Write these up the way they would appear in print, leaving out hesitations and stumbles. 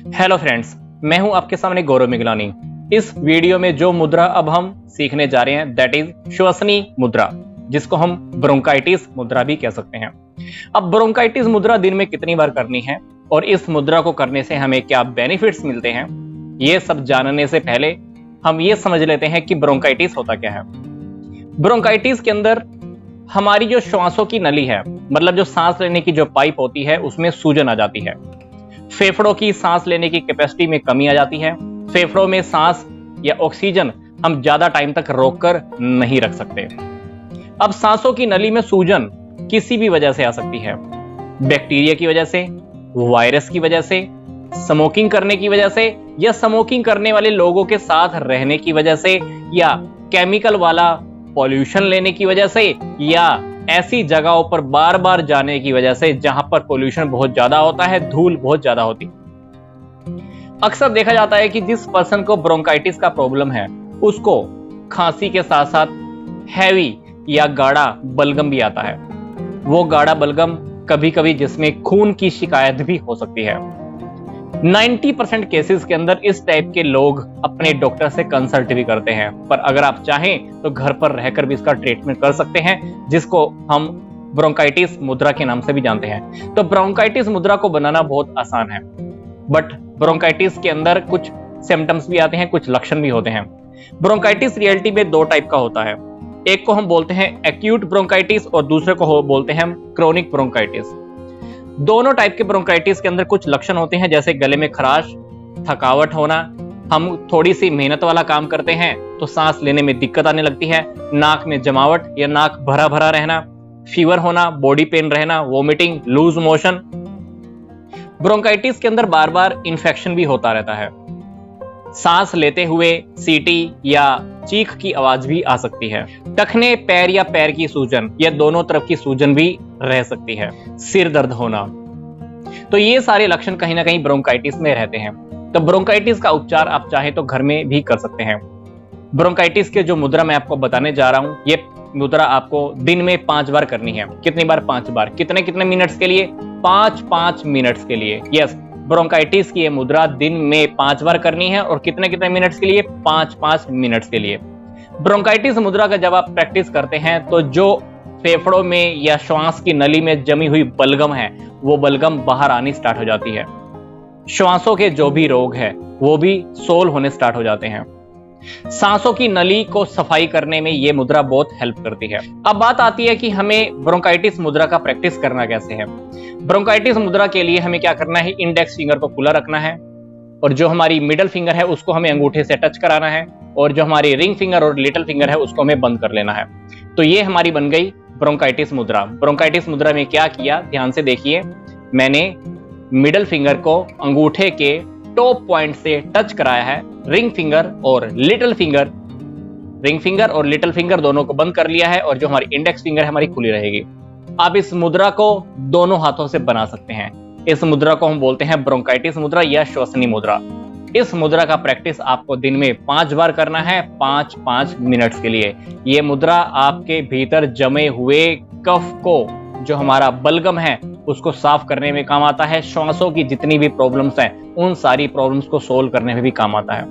Hello friends, मैं हूं आपके सामने गौरव मिगलानी। इस वीडियो में जो मुद्रा अब हम सीखने जा रहे हैं दैट इज श्वसनी मुद्रा, जिसको हम ब्रोंकाइटिस मुद्रा भी कह सकते हैं। अब ब्रोंकाइटिस मुद्रा दिन में कितनी बार करनी है और इस मुद्रा को करने से हमें क्या बेनिफिट्स मिलते हैं, ये सब जानने से पहले हम ये समझ लेते हैं कि ब्रोंकाइटिस होता क्या है। ब्रोंकाइटिस के अंदर हमारी जो श्वासों की नली है, मतलब जो सांस लेने की जो पाइप होती है, उसमें सूजन आ जाती है। फेफड़ों की सांस लेने की कैपेसिटी में कमी आ जाती है। फेफड़ों में सांस या ऑक्सीजन हम ज्यादा टाइम तक रोककर नहीं रख सकते। अब सांसों की नली में सूजन किसी भी वजह से आ सकती है। बैक्टीरिया की वजह से, वायरस की वजह से, स्मोकिंग करने की वजह से, या स्मोकिंग करने वाले लोगों के साथ रहने की वजह से, या केमिकल वाला पॉल्यूशन लेने की वजह से, या ऐसी जगहों पर बार बार जाने की वजह से जहां पर पोल्यूशन बहुत ज्यादा होता है, धूल बहुत ज्यादा होती है। अक्सर देखा जाता है कि जिस पर्सन को ब्रोंकाइटिस का प्रॉब्लम है उसको खांसी के साथ साथ हैवी या गाढ़ा बलगम भी आता है। वो गाढ़ा बलगम कभी कभी जिसमें खून की शिकायत भी हो सकती है। 90% केसेस के अंदर इस टाइप के लोग अपने डॉक्टर से कंसल्ट भी करते हैं, पर अगर आप चाहें तो घर पर रहकर भी इसका ट्रीटमेंट कर सकते हैं, जिसको हम ब्रोंकाइटिस मुद्रा के नाम से भी जानते हैं। तो ब्रोंकाइटिस मुद्रा को बनाना बहुत आसान है, बट ब्रोंकाइटिस के अंदर कुछ सिम्टम्स भी आते हैं, कुछ लक्षण भी होते हैं। ब्रोंकाइटिस रियलिटी में दो टाइप का होता है। एक को हम बोलते हैं एक्यूट ब्रोंकाइटिस और दूसरे को बोलते हैं हम क्रोनिक ब्रोंकाइटिस। दोनों टाइप के ब्रोंकाइटिस के अंदर कुछ लक्षण होते हैं, जैसे गले में खराश, थकावट होना, हम थोड़ी सी मेहनत वाला काम करते हैं तो सांस लेने में दिक्कत आने लगती है, नाक में जमावट या नाक भरा भरा रहना, फीवर होना, बॉडी पेन रहना, वोमिटिंग, लूज मोशन। ब्रोंकाइटिस के अंदर बार बार इंफेक्शन भी होता रहता है। सांस लेते हुए सीटी या चीख की आवाज भी आ सकती है। टखने पैर या पैर की सूजन या दोनों तरफ की सूजन भी रह सकती है। सिर दर्द होना। तो ये सारे लक्षण कहीं ना कहीं ब्रोंकाइटिस में रहते हैं। तो ब्रोंकाइटिस का उपचार आप चाहे तो घर में भी कर सकते हैं। ब्रोंकाइटिस के जो मुद्रा मैं आपको बताने जा रहा हूं, ये मुद्रा आपको दिन में 5 बार करनी है। कितनी बार? 5 बार। कितने कितने मिनट्स के लिए? 5-5 मिनट्स के लिए। यस, ब्रोंकाइटिस की ये मुद्रा दिन में 5 बार करनी है। और कितने कितने मिनट्स के लिए? 5-5 मिनट्स के लिए। ब्रोंकाइटिस मुद्रा का जब आप प्रैक्टिस करते हैं तो जो फेफड़ों में या श्वास की नली में जमी हुई बलगम है, वो बलगम बाहर आनी स्टार्ट हो जाती है। श्वासों के जो भी रोग है वो भी सोल्व होने स्टार्ट हो जाते हैं। सांसों की नली को सफाई करने में ये मुद्रा बहुत हेल्प करती है। अब बात आती है कि हमें ब्रोंकाइटिस मुद्रा का प्रैक्टिस करना कैसे है। ब्रोंकाइटिस मुद्रा के लिए हमें क्या करना है? इंडेक्स फिंगर को खुला रखना है और जो हमारी मिडल फिंगर है उसको हमें अंगूठे से टच कराना है, और जो हमारी रिंग फिंगर और लिटिल फिंगर है उसको हमें बंद कर लेना है। तो ये हमारी बन गई ब्रोंकाइटिस मुद्रा। ब्रोंकाइटिस मुद्रा में क्या किया, ध्यान से देखिए। मैंने मिडल फिंगर को अंगूठे के टॉप पॉइंट से टच कराया है, रिंग फिंगर और लिटिल फिंगर दोनों को बंद कर लिया है, और जो हमारी इंडेक्स फिंगर है हमारी खुली रहेगी। आप इस मुद्रा को दोनों हाथों से बना सकते हैं। इस मुद्रा को हम बोलते हैं ब्रोंकाइटिस मुद्रा या श्वसनी मुद्रा। इस मुद्रा का प्रैक्टिस आपको दिन में 5 बार करना है, 5-5 मिनट्स के लिए। यह मुद्रा आपके भीतर जमे हुए कफ को, जो हमारा बलगम है, उसको साफ करने में काम आता है। श्वासों की जितनी भी प्रॉब्लम्स हैं उन सारी प्रॉब्लम्स को सोल्व करने में भी काम आता है।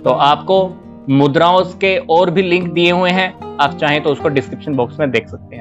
तो आपको मुद्राओं के और भी लिंक दिए हुए हैं, आप चाहें तो उसको डिस्क्रिप्शन बॉक्स में देख सकते हैं।